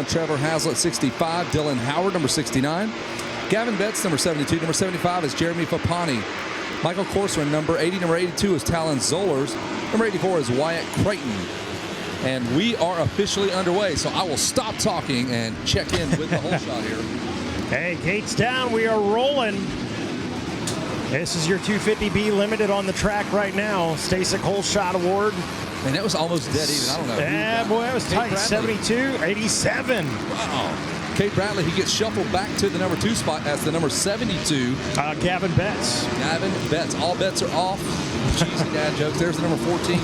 Trevor Hazlitt, 65. Dylan Howard, number 69. Gavin Betts, number 72. Number 75 is Jeremy Fapani. Michael Corcoran, number 80. Number 82 is Talon Zollers. Number 84 is Wyatt Creighton. And we are officially underway, so I will stop talking and check in with the whole shot here. Hey, gates down. We are rolling. This is your 250B limited on the track right now. Stasic Whole Shot Award. And that was almost dead even. I don't know. Yeah, boy, that was tight. 72, 87. Wow. Kate Bradley, he gets shuffled back to the number 2 spot as the number 72. Gavin Betts. Gavin Betts. All bets are off. Cheesy dad jokes. There's the number 14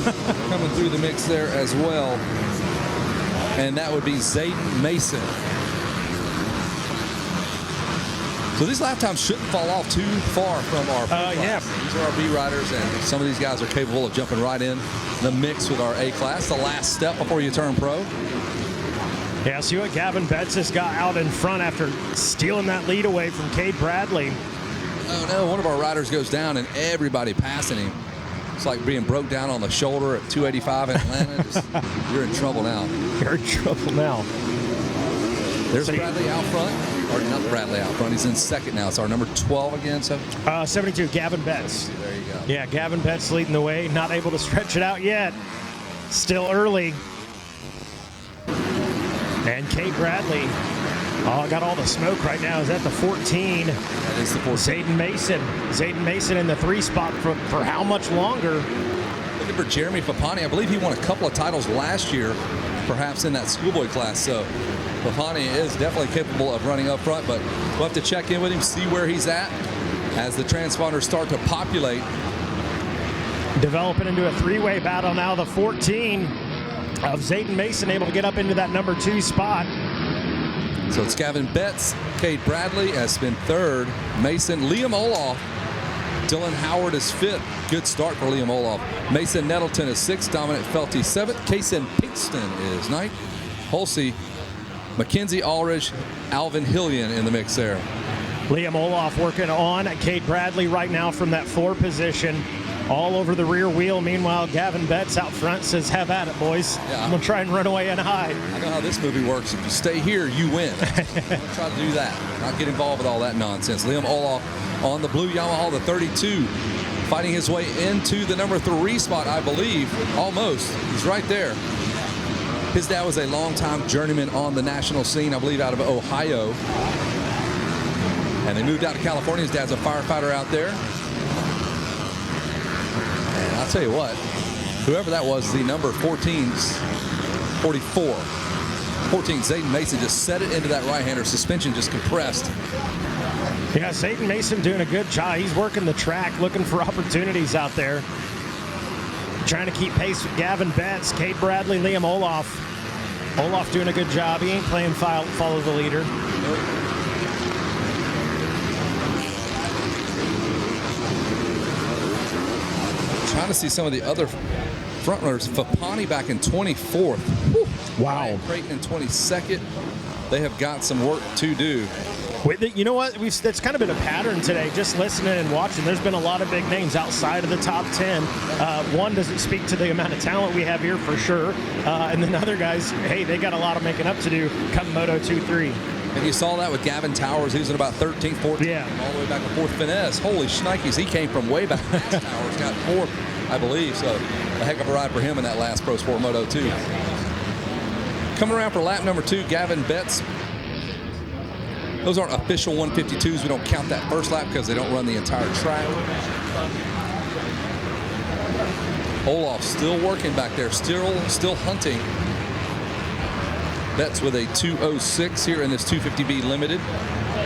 coming through the mix there as well. And that would be Zayden Mason. So these lap times shouldn't fall off too far from our yeah. These are our B riders, and some of these guys are capable of jumping right in the mix with our A class. The last step before you turn pro. Yeah, see what Gavin Betts has got out in front after stealing that lead away from Cade Bradley. Oh no, one of our riders goes down and everybody passing him. It's like being broke down on the shoulder at 285 in Atlanta. You're in trouble now. You're in trouble now. There's Bradley out front. Or not Bradley out front. He's in second now. It's our number 12 again. So 72, Gavin Betts. There you go. Yeah, Gavin Betts leading the way. Not able to stretch it out yet. Still early. And Kate Bradley. Oh, got all the smoke right now. Is that the 14? That is the 14. Zayden Mason. Zayden Mason in the 3 spot for how much longer? Looking for Jeremy Fapani. I believe he won a couple of titles last year, perhaps in that schoolboy class. So Fapani is definitely capable of running up front, but we'll have to check in with him, see where he's at as the transponders start to populate. Developing into a 3-way battle now. The 14 of Zayden Mason able to get up into that number 2 spot. So it's Gavin Betts, Cade Bradley has been 3rd, Mason, Liam Olaf, Dylan Howard is 5th. Good start for Liam Olaf. Mason Nettleton is 6th, Dominic Felty 7th, Kaysen Pinkston is 9th, Holsey, Mackenzie Ulrich, Alvin Hillian in the mix there. Liam Olaf working on Cade Bradley right now from that 4 position. All over the rear wheel. Meanwhile, Gavin Betts out front says, have at it, boys. Yeah. I'm going to try and run away and hide. I know how this movie works. If you stay here, you win. I'm going to try to do that. Not get involved with all that nonsense. Liam Olaf on the blue Yamaha, the 32, fighting his way into the number 3 spot, I believe. Almost. He's right there. His dad was a longtime journeyman on the national scene, I believe out of Ohio. And they moved out to California. His dad's a firefighter out there. And I'll tell you what, whoever that was, the number 14's 44. 14, Zayden Mason just set it into that right-hander. Suspension just compressed. Yeah, Zayden Mason doing a good job. He's working the track, looking for opportunities out there. Trying to keep pace with Gavin Betts, Cade Bradley, Liam Olaf. Olaf doing a good job. He ain't playing follow the leader. Trying to see some of the other front runners. Fapani back in 24th. Whew. Wow. Ryan Creighton in 22nd. They have got some work to do. You know what? That's kind of been a pattern today, just listening and watching. There's been a lot of big names outside of the top 10. One doesn't speak to the amount of talent we have here for sure. And then other guys, hey, they got a lot of making up to do come Moto 2-3. And you saw that with Gavin Towers. He was in about 13th, 14th, yeah. All the way back to 4th finesse. Holy shnikes, he came from way back. Towers got 4th, I believe. So a heck of a ride for him in that last Pro Sport Moto 2. Coming around for lap number 2, Gavin Betts. Those aren't official 152s. We don't count that first lap because they don't run the entire track. Olaf still working back there, still hunting. Betts with a 2:06 here in this 250B limited.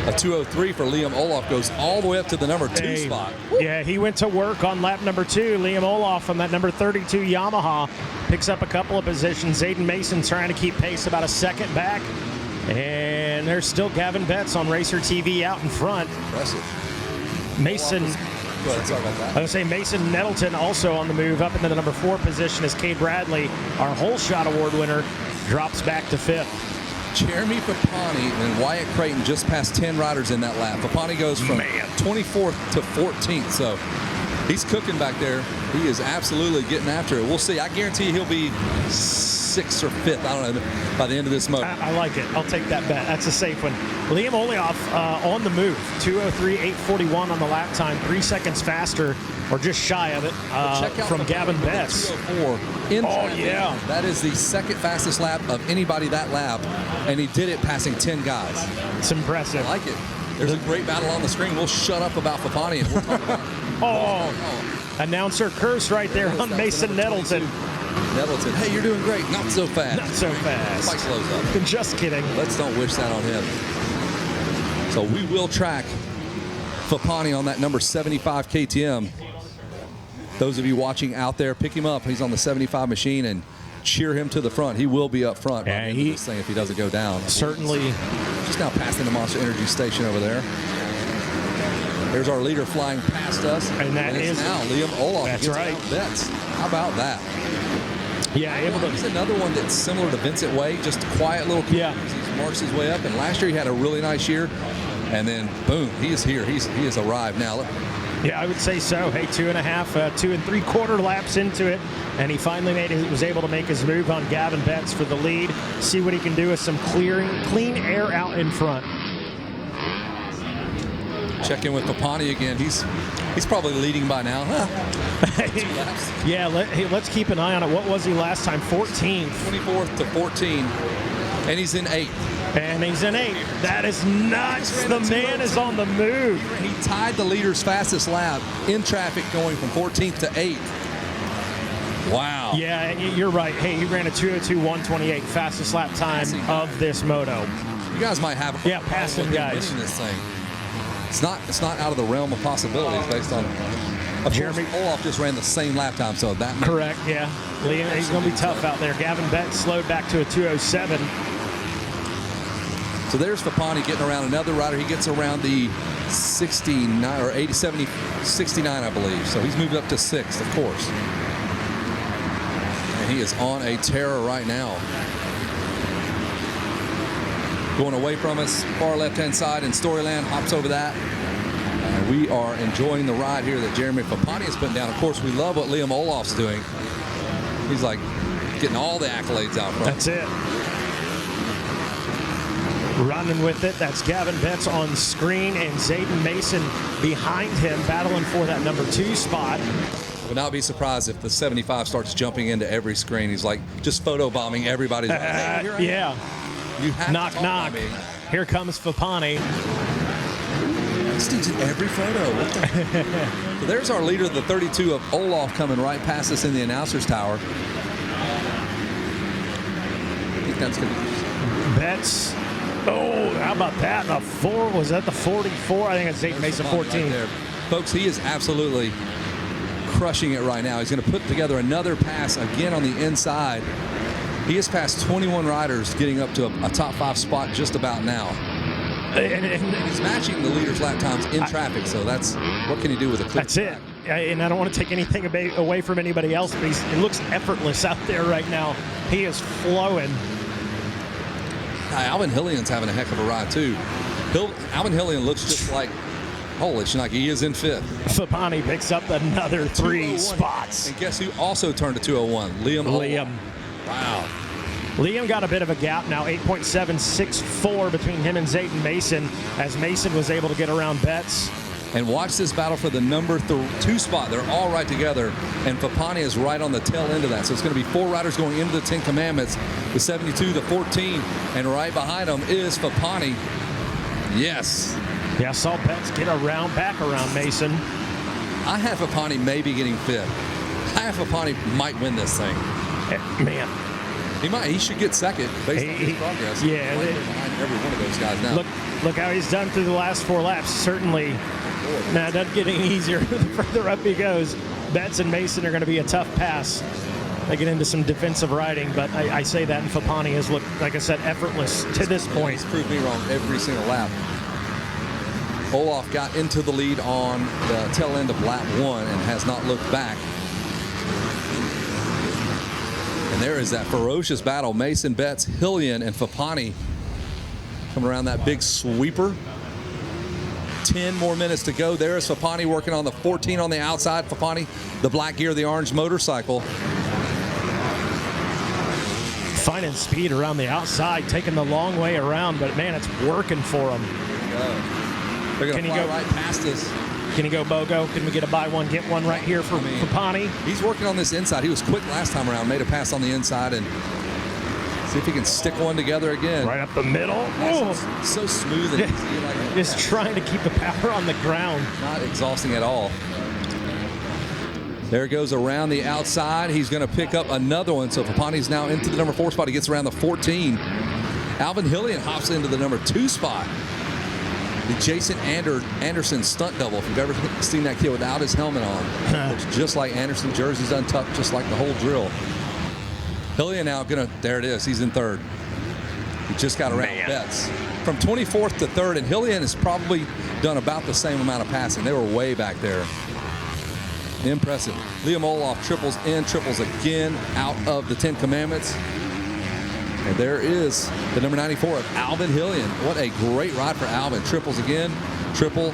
A 2:03 for Liam Olaf goes all the way up to the number 2 spot. Yeah, he went to work on lap number 2. Liam Olaf from that number 32 Yamaha picks up a couple of positions. Zayden Mason trying to keep pace about a second back. And there's still Gavin Betts on Racer TV out in front. Impressive. Mason, Go ahead, sorry about that. I was going to say Mason Nettleton also on the move up into the number 4 position as Cade Bradley, our whole shot award winner, drops back to 5th. Jeremy Fapani and Wyatt Creighton just passed 10 riders in that lap. Fapani goes from 24th to 14th, so he's cooking back there. He is absolutely getting after it. We'll see. I guarantee he'll be 6th or 5th. I don't know, by the end of this moto. I like it. I'll take that bet. That's a safe one. Liam Olioff on the move. 2:03.841 on the lap time. 3 seconds faster, or just shy of it, from Gavin Betts. 2:04 in traffic. Yeah. That is the second fastest lap of anybody that lap, and he did it passing 10 guys. It's impressive. I like it. There's a great battle on the screen. We'll shut up about Fapani and we'll talk about Announcer curse right there on Mason Nettleton. Nettleton. Hey, you're doing great. Not so fast. Not so fast. Spike slows up. Just kidding. Let's don't wish that on him. So we will track Fapani on that number 75 KTM. Those of you watching out there, pick him up. He's on the 75 machine and cheer him to the front. He will be up front by the end of this thing if he doesn't go down. Certainly. Just now passing the Monster Energy station over there. There's our leader flying past us. And that is now Liam Olaf. That's right. Betts. How about that? Yeah, able to. He's another one that's similar to Vincent Way, just a quiet little kid. Yeah. He's marched his way up, and last year he had a really nice year. And then, boom, he is here. He has arrived now. Look. Yeah, I would say so. Hey, 2 3/4 laps into it, and he finally was able to make his move on Gavin Betts for the lead. See what he can do with some clean air out in front. Check in with Fapani again. He's probably leading by now. Yeah, let's keep an eye on it. What was he last time? 14th. 24th to 14, and he's in 8th. And he's in 8th. That is nuts. The man is on the move. He tied the leader's fastest lap in traffic going from 14th to 8th. Wow. Yeah, you're right. Hey, he ran a 2:02.128, fastest lap time of this moto. You guys might have a passing guys. winning this thing. It's not out of the realm of possibilities based on. Jeremy Olaf just ran the same lap time, so that. Correct. Yeah, Liam, he's going to be tough out there. Gavin Betts slowed back to a 2:07. So there's Fapani getting around another rider. He gets around the 69 or 80, 70, 69, I believe. So he's moved up to 6th, of course. And he is on a tear right now. Going away from us, far left-hand side in Storyland, hops over that. And we are enjoying the ride here that Jeremy Fapani is putting down. Of course, we love what Liam Olaf's doing. He's like getting all the accolades out front. That's it. Running with it, that's Gavin Betts on screen, and Zayden Mason behind him, battling for that number 2 spot. Would not be surprised if the 75 starts jumping into every screen. He's like just photobombing everybody's. Yeah. You have knock, knock. Here comes Fapani. This dude's in every photo. What the So there's our leader, the 32 of Olaf, coming right past us in the announcer's tower. I think that's going to be Betts. Oh, how about that? The 4, was that the 44? I think it's Zayden Mason 14. Right, folks, he is absolutely crushing it right now. He's going to put together another pass again on the inside. He has passed 21 riders, getting up to a top 5 spot just about now. And he's matching the leader's lap times in traffic, so that's what can he do with a clear That's it. And I don't want to take anything away from anybody else, but it looks effortless out there right now. He is flowing. Alvin Hillion's having a heck of a ride, too. Alvin Hillion looks just like, holy shit, he is in 5th. Fapani picks up another 3 spots. And guess who also turned to 201? Liam. Wow. Liam got a bit of a gap now, 8.764 between him and Zayden Mason, as Mason was able to get around Betts. And watch this battle for the number 2 spot. They're all right together, and Fapani is right on the tail end of that. So it's going to be 4 riders going into the 10 Commandments, the 72, the 14, and right behind them is Fapani. Yes. Yeah, I saw Betts get back around Mason. I have Fapani maybe getting 5th. I have Fapani might win this thing. Man. He might. He should get 2nd based on his progress. Yeah. Behind every one of those guys now. Look how he's done through the last 4 laps. Certainly. Now, it doesn't get any easier the further up he goes. Betts and Mason are going to be a tough pass. They get into some defensive riding, but I say that, and Fapani has looked, like I said, effortless to this point. He's proved me wrong every single lap. Olaf got into the lead on the tail end of lap 1 and has not looked back. And there is that ferocious battle. Mason, Betts, Hillion, and Fapani coming around that big sweeper. 10 more minutes to go. There is Fapani working on the 14 on the outside. Fapani, the black gear, the orange motorcycle. Finding speed around the outside, taking the long way around, but man, it's working for him. They're going to fly right past us. Can he go BOGO? Can we get a buy one, get one right here for Fapani? He's working on this inside. He was quick last time around, made a pass on the inside, and see if he can stick one together again. Right up the middle. Oh. So smooth and easy. Like, just trying to keep the power on the ground. Not exhausting at all. There goes around the outside. He's going to pick up another one. So Fapani's now into the number 4 spot. He gets around the 14. Alvin Hillian hops into the number 2 spot. The Jason Anderson stunt double. If you've ever seen that kid without his helmet on, looks just like Anderson. Jersey's untucked, just like the whole drill. Hillian now there it is. He's in 3rd. He just got around Betts. From 24th to 3rd, and Hillian has probably done about the same amount of passing. They were way back there. Impressive. Liam Olaf triples in, triples again out of the 10 Commandments. And there is the number 94 of Alvin Hillian. What a great ride for Alvin. Triples again, triple,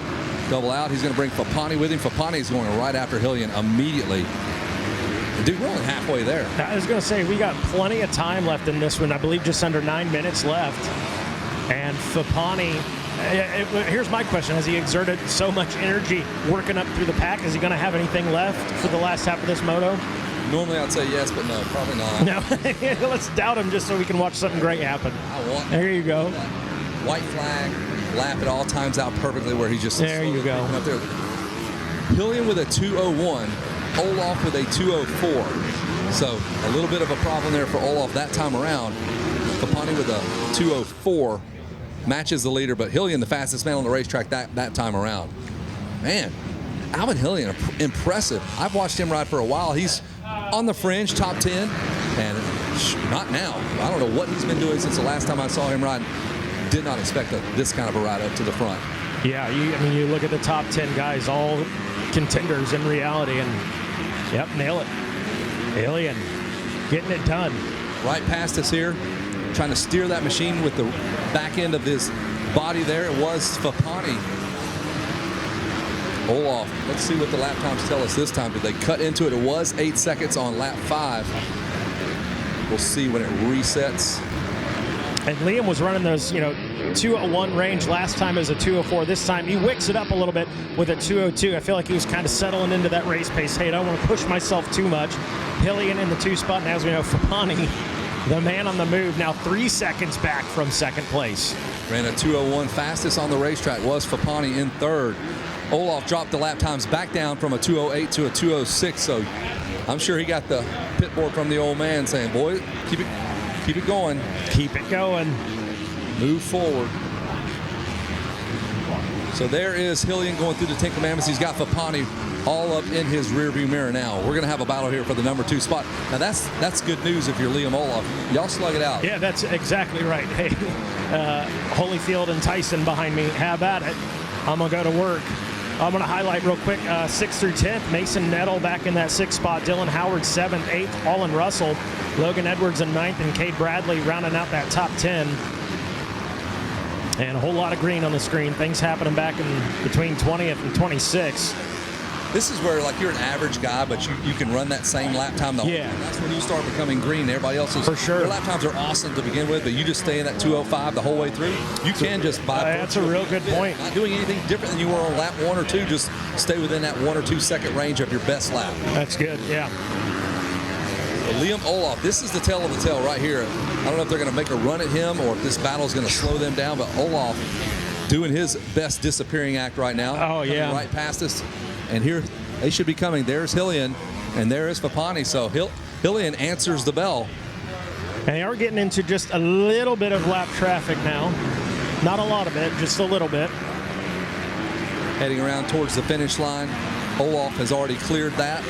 double out. He's going to bring Fapani with him. Fapani is going right after Hillian immediately. And dude, we're only halfway there. I was going to say, we got plenty of time left in this one. I believe just under 9 minutes left. And Fapani, here's my question. Has he exerted so much energy working up through the pack? Is he going to have anything left for the last half of this moto? Normally I'd say yes, but no, probably not. No, let's doubt him just so we can watch something great happen. There you go. White flag, lap at all times out perfectly where he just... There you go. Up there. Hillian with a 2:01, Olaf with a 2:04. So a little bit of a problem there for Olaf that time around. Fapani with a 2:04 matches the leader, but Hillian the fastest man on the racetrack that time around. Man, Alvin Hillian, impressive. I've watched him ride for a while. He's on the fringe, top 10, and not now. I don't know what he's been doing since the last time I saw him ride. Did not expect this kind of a ride up to the front. Yeah, you look at the top 10 guys, all contenders in reality, and yep, nail it. Hillian getting it done. Right past us here, trying to steer that machine with the back end of his body there. It was Fapani. Olaf, let's see what the lap times tell us this time. Did they cut into it? It was 8 seconds on lap 5. We'll see when it resets. And Liam was running those, 2:01 range. Last time it was a 2:04. This time he wicks it up a little bit with a 2:02. I feel like he was kind of settling into that race pace. Hey, I don't want to push myself too much. Hillian in the 2 spot. And as we know, Fapani, the man on the move, now 3 seconds back from 2nd place. Ran a 2:01. Fastest on the racetrack was Fapani in 3rd. Olaf dropped the lap times back down from a 2:08 to a 2:06. So I'm sure he got the pit board from the old man saying, boy, keep it going. Keep it going. Move forward. So there is Hillian going through the 10 Commandments. He's got Fapani all up in his rearview mirror now. We're going to have a battle here for the number 2 spot. Now that's good news if you're Liam Olaf. Y'all slug it out. Yeah, that's exactly right. Hey, Holyfield and Tyson behind me. Have at it. I'm going to go to work. I'm going to highlight real quick 6th through 10th. Mason Nettle back in that 6th spot. Dylan Howard 7th, 8th. Olin Russell. Logan Edwards in 9th. And Cade Bradley rounding out that top 10. And a whole lot of green on the screen. Things happening back in between 20th and 26th. This is where, like, you're an average guy, but you can run that same lap time the whole time. That's when you start becoming green. Everybody else is. For sure. Their lap times are awesome to begin with, but you just stay in that 2:05 the whole way through. You can just buy. That's a real good point. Not doing anything different than you were on lap 1 or 2. Just stay within that 1 or 2 second range of your best lap. That's good, yeah. But Liam Olaf, this is the tale of the tale right here. I don't know if they're going to make a run at him or if this battle is going to slow them down, but Olaf doing his best disappearing act right now. Oh, yeah. Coming right past us. And here they should be coming. There's Hillian, and there is Fapani. So Hillian answers the bell. And they are getting into just a little bit of lap traffic now. Not a lot of it, just a little bit. Heading around towards the finish line. Olaf has already cleared that.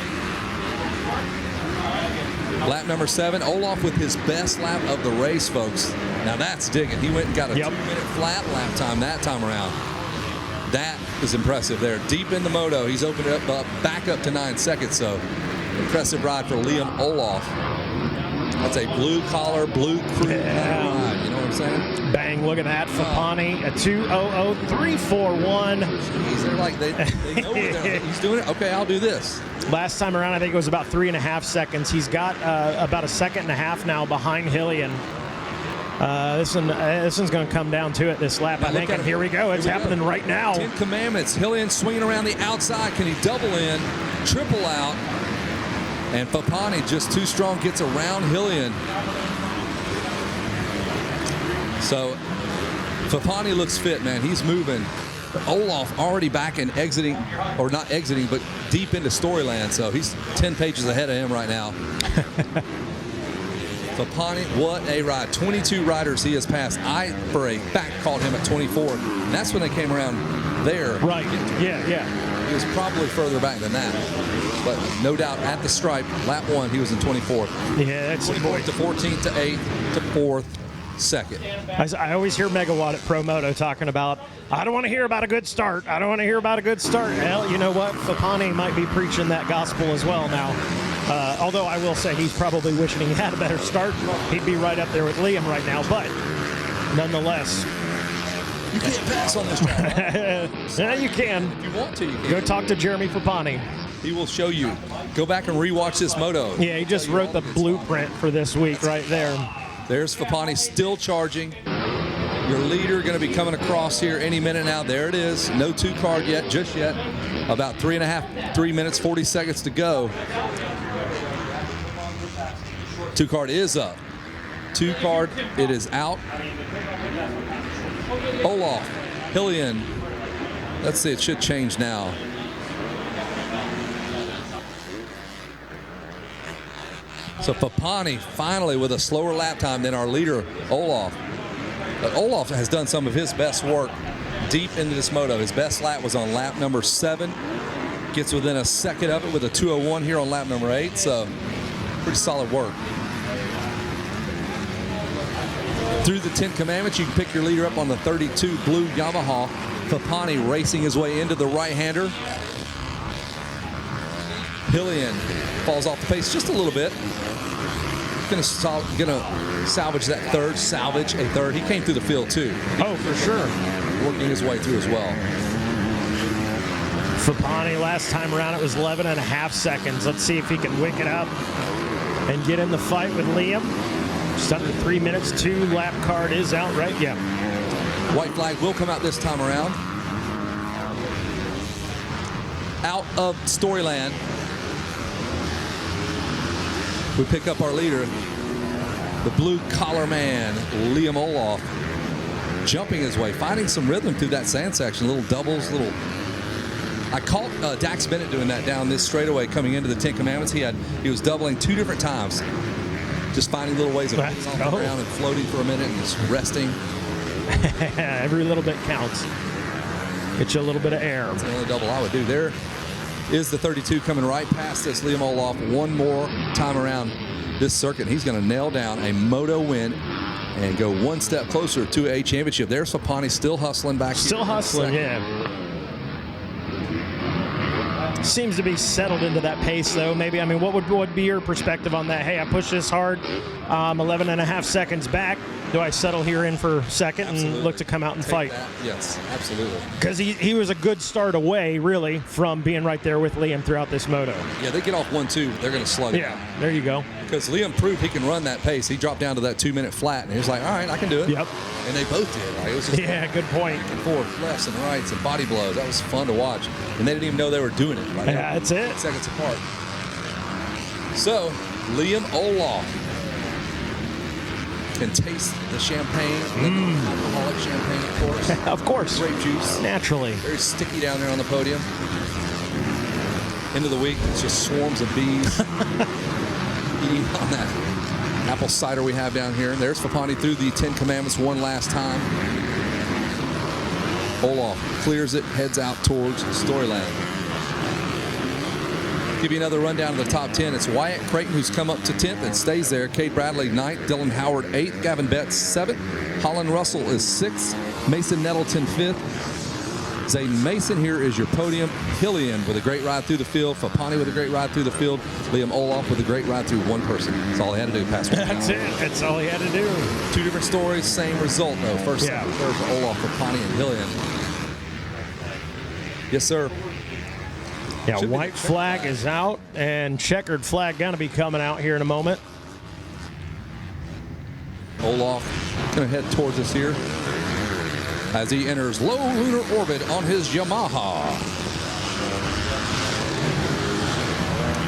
Lap number 7, Olaf with his best lap of the race, folks. Now that's digging. He went and got a 2-minute flat lap time that time around. That is impressive there. Deep in the moto, he's opened it up back up to 9 seconds. So impressive ride for Liam Olaf. That's a blue collar, blue crew ride. You know what I'm saying? Bang, look at that. Fapani, a 2:00.341. Jeez, they're like, they know what he's doing it. Okay, I'll do this. Last time around, I think it was about 3.5 seconds. He's got about a second and a half now behind Hillian. This one's going to come down to it this lap, I think. And here we go. It's happening right now. 10 Commandments. Hillian swinging around the outside. Can he double in, triple out? And Fapani, just too strong, gets around Hillian. So Fapani looks fit, man. He's moving. Olaf already back and exiting, or not exiting, but deep into Storyland. So he's 10 pages ahead of him right now. Fapani, what a ride. 22 riders he has passed. I, for a fact, called him at 24. And that's when they came around there. Right. Yeah. He was probably further back than that. But no doubt at the stripe, lap 1, he was in 24th. Yeah, that's 24th to 14th to 8th to 4th, 2nd. I always hear Megawatt at Pro Moto talking about, I don't want to hear about a good start. I don't want to hear about a good start. Well, you know what? Fapani might be preaching that gospel as well now. Although I will say he's probably wishing he had a better start. He'd be right up there with Liam right now. But nonetheless, you can't pass on this track. yeah, you can. If you want to, you can. Go talk to Jeremy Fapani. He will show you. Go back and rewatch this moto. Yeah, he just wrote the blueprint for this week right there. There's Fapani still charging. Your leader going to be coming across here any minute now. There it is. No 2 card yet, just yet. About 3 minutes, 40 seconds to go. 2 card is up. 2 card, it is out. Olaf, Hillian. Let's see, it should change now. So Fapani finally with a slower lap time than our leader, Olaf. But Olaf has done some of his best work deep into this moto. His best lap was on lap number 7. Gets within a second of it with a 2:01 here on lap number 8. So pretty solid work. Through the 10 Commandments, you can pick your leader up on the 32 blue Yamaha. Fapani racing his way into the right-hander. Hillian falls off the pace just a little bit. Gonna salvage that third, salvage a third. He came through the field too. Oh, for sure. Working his way through as well. Fapani, last time around it was 11.5 seconds. Let's see if he can wake it up and get in the fight with Liam. Just under 3 minutes. 2 lap card is out, right? Yeah. White flag will come out this time around. Out of Storyland. We pick up our leader, the blue collar man, Liam Olaf, jumping his way, finding some rhythm through that sand section. Little doubles, I caught Dax Bennett doing that down this straightaway coming into the 10 Commandments. He was doubling 2 different times, just finding little ways of getting off the ground and floating for a minute and just resting. Every little bit counts. Get you a little bit of air. That's the only double I would do. There is the 32 coming right past us, Liam Olaf, one more time around this circuit. He's going to nail down a moto win and go one step closer to a championship. There's Fapani still hustling back here. Still hustling, yeah. Seems to be settled into that pace, though. Maybe, I mean, what would be your perspective on that? Hey, I pushed this hard, 11.5 seconds back. Do I settle here in for second and look to come out and fight? That. Yes, absolutely. Because he was a good start away, really, from being right there with Liam throughout this moto. Yeah, they get off 1-2, they're going to slug it. Yeah, there you go. Because Liam proved he can run that pace. He dropped down to that 2-minute flat, and he was like, all right, I can do it. Yep. And they both did. Right? It was just good point. Back and forth, lefts and rights and body blows. That was fun to watch. And they didn't even know they were doing it. Right? Yeah, that's it. Seconds apart. So, Liam Olaf can taste the champagne, alcoholic champagne, of course. Of course. Grape juice. Naturally. Very sticky down there on the podium. End of the week, it's just swarms of bees eating on that apple cider we have down here. There's Fapani through the 10 Commandments one last time. Olaf clears it, heads out towards Storyland. Give you another rundown of the top 10. It's Wyatt Creighton who's come up to 10th and stays there. Cade Bradley 9th, Dylan Howard 8th, Gavin Betts 7th, Holland Russell is 6th, Mason Nettleton 5th, Zayden Mason here is your podium. Hillian with a great ride through the field. Fapani with a great ride through the field. Liam Olaf with a great ride through one person. That's all he had to do, Pastor. That's it. That's all he had to do. Two different stories, same result, though. First, second, third for Olaf, Fapani, and Hillian. Yes, sir. Yeah, white flag is out, and checkered flag going to be coming out here in a moment. Olaf going to head towards us here as he enters low lunar orbit on his Yamaha.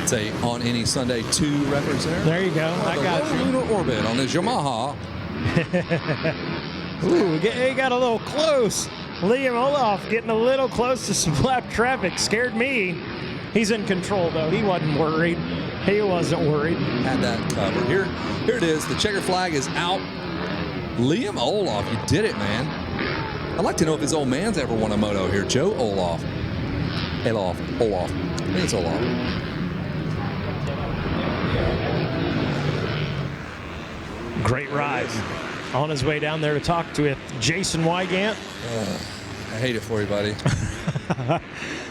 It's a On Any Sunday 2 reference there. There you go. I got low you. lunar orbit on his Yamaha. Ooh, he got a little close. Liam Olaf getting a little close to some lap traffic. Scared me. He's in control, though. He wasn't worried. He wasn't worried. Had that covered. Here it is. The checkered flag is out. Liam Olaf, you did it, man. I'd like to know if his old man's ever won a moto here. Joe Olaf. Olaf. I think it's Olaf. Great ride. On his way down there to talk to Jason Wygant. I hate it for you, buddy.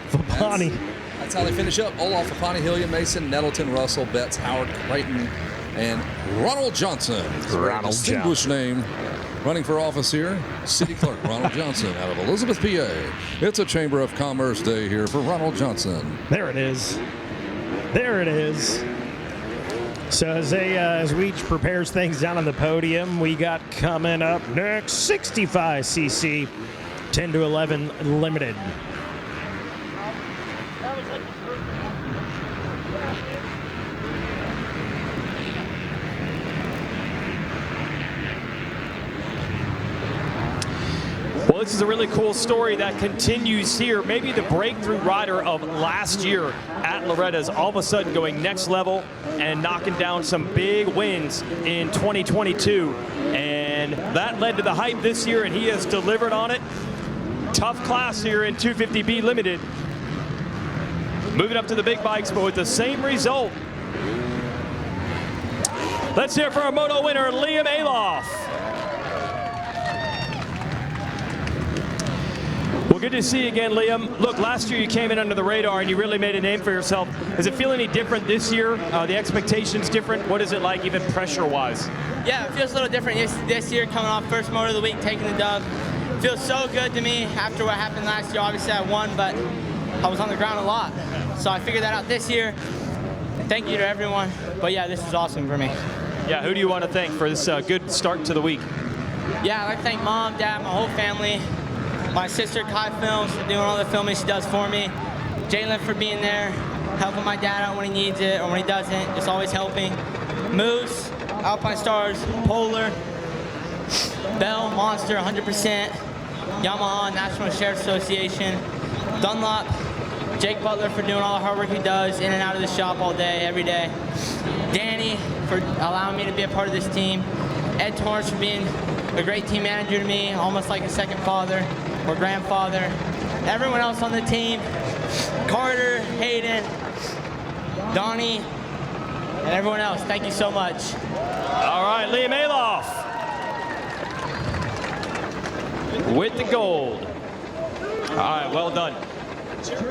Fapani. That's how they finish up. Olaf, Fapani, Hillian, Mason, Nettleton, Russell, Betts, Howard, Creighton, and Ronald Johnson. Ronald Distinguished name. Running for office here, City Clerk Ronald Johnson out of Elizabeth, PA. It's a Chamber of Commerce day here for Ronald Johnson. There it is. There it is. So as Weech prepares things down on the podium, we got coming up next 65cc 10 to 11 limited. Well, this is a really cool story that continues here. Maybe the breakthrough rider of last year at Loretta is all of a sudden going next level and knocking down some big wins in 2022. And that led to the hype this year, and he has delivered on it. Tough class here in 250B Limited. Moving up to the big bikes, but with the same result. Let's hear for our Moto winner, Liam Olaf. Well, good to see you again, Liam. Look, last year you came in under the radar and you really made a name for yourself. Does it feel any different this year? The expectations different? What is it like, even pressure-wise? Yeah, it feels a little different this year, coming off first motor of the week, taking the dub. It feels so good to me after what happened last year. Obviously, I won, but I was on the ground a lot. So I figured that out this year. Thank you to everyone. But yeah, this is awesome for me. Yeah, who do you want to thank for this good start to the week? Yeah, I'd like to thank Mom, Dad, my whole family. My sister Kai Films for doing all the filming she does for me. Jalen for being there, helping my dad out when he needs it or when he doesn't, just always helping. Moose, Alpine Stars, Polar, Bell, Monster, 100%, Yamaha, National Sheriff Association, Dunlop, Jake Butler for doing all the hard work he does in and out of the shop all day, every day. Danny for allowing me to be a part of this team. Ed Torrance for being a great team manager to me, almost like a second father or grandfather. Everyone else on the team, Carter, Hayden, Donnie, and everyone else, thank you so much. All right, Liam Olaf with the gold. All right, well done.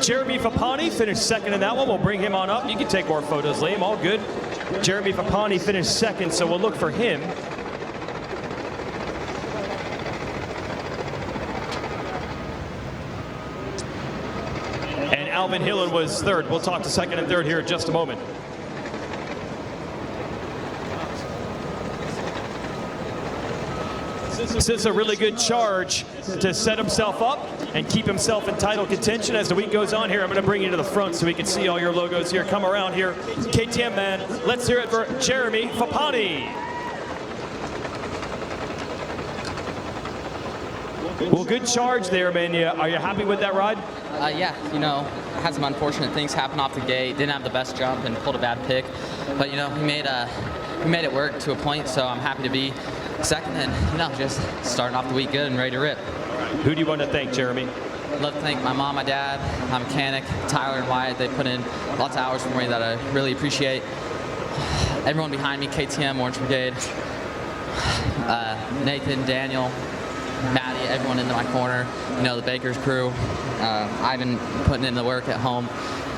Jeremy Fapani finished second in that one. We'll bring him on up. You can take more photos, Liam, all good. Jeremy Fapani finished second, so we'll look for him. Alvin Hillen was third. We'll talk to second and third here in just a moment. This is a really good charge to set himself up and keep himself in title contention as the week goes on here. I'm going to bring you to the front so we can see all your logos here. Come around here. KTM man, let's hear it for Jeremy Fapani. Well, good charge there, man. Are you happy with that ride? Yeah, you know, had some unfortunate things happen off the gate. Didn't have the best jump and pulled a bad pick, but you know, we made it work to a point. So I'm happy to be second and you know, just starting off the week good and ready to rip. Who do you want to thank, Jeremy? I'd love to thank my mom, my dad, my mechanic, Tyler and Wyatt. They put in lots of hours for me that I really appreciate. Everyone behind me, KTM, Orange Brigade, Nathan, Daniel, Maddie, everyone into my corner, you know, the Baker's crew. I've been putting in the work at home.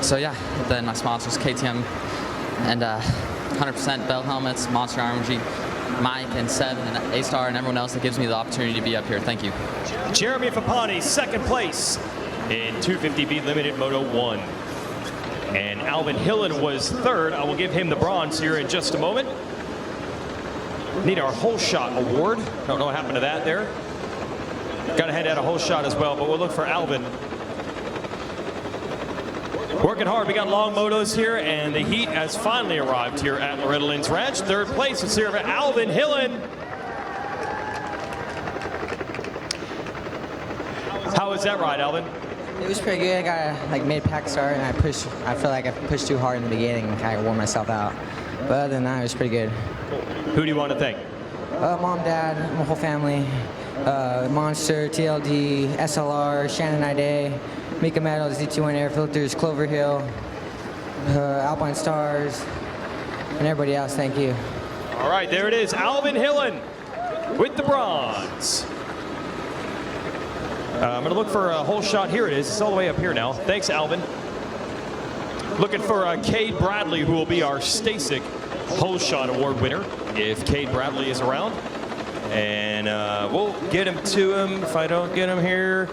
So yeah, then my sponsors, KTM and 100% Bell Helmets, Monster Energy, Mike and Seven and A-Star and everyone else that gives me the opportunity to be up here. Thank you. Jeremy Fapani, second place in 250B Limited Moto 1. And Alvin Hillen was third. I will give him the bronze here in just a moment. Need our whole shot award. Don't know what happened to that there. Got to hand out a whole shot as well, but we'll look for Alvin. Working hard. We got long motos here, and the heat has finally arrived here at Loretta Lynn's Ranch. Third place is here for Alvin Hillen. How was that ride, Alvin? It was pretty good. I got made pack start, and I feel like I pushed too hard in the beginning and kind of wore myself out. But other than that, it was pretty good. Who do you want to thank? Mom, Dad, my whole family, Monster, TLD, SLR, Shannon Ide, Mika Metal, Z21 Air Filters, Clover Hill, Alpine Stars, and everybody else. Thank you. All right, there it is. Alvin Hillen with the bronze. I'm going to look for a whole shot. Here it is. It's all the way up here now. Thanks, Alvin. Looking for Cade Bradley, who will be our Stasic Whole Shot Award winner, if Cade Bradley is around. And we'll get him to him if I don't get him here.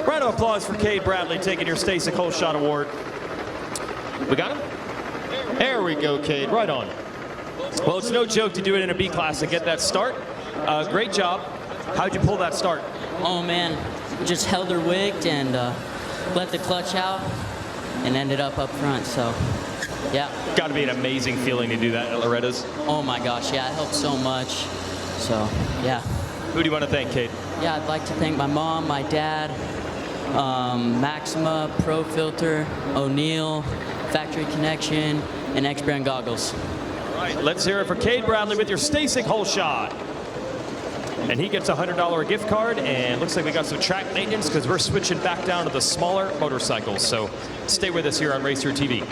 Round of applause for Cade Bradley taking your Stasic Whole Shot Award. We got him? There we go, Cade. Right on. Well, it's no joke to do it in a B class and get that start. Great job. How'd you pull that start? Oh man, just held her wicked and let the clutch out and ended up front, so yeah. Got to be an amazing feeling to do that at Loretta's. Oh my gosh, yeah, it helped so much, so yeah. Who do you want to thank, Cade? Yeah, I'd like to thank my mom, my dad, Maxima, Pro Filter, O'Neill, Factory Connection, and X Brand Goggles. All right, let's hear it for Cade Bradley with your Stasic Whole Shot. And he gets a $100 gift card, and looks like we got some track maintenance because we're switching back down to the smaller motorcycles. So stay with us here on Racer TV.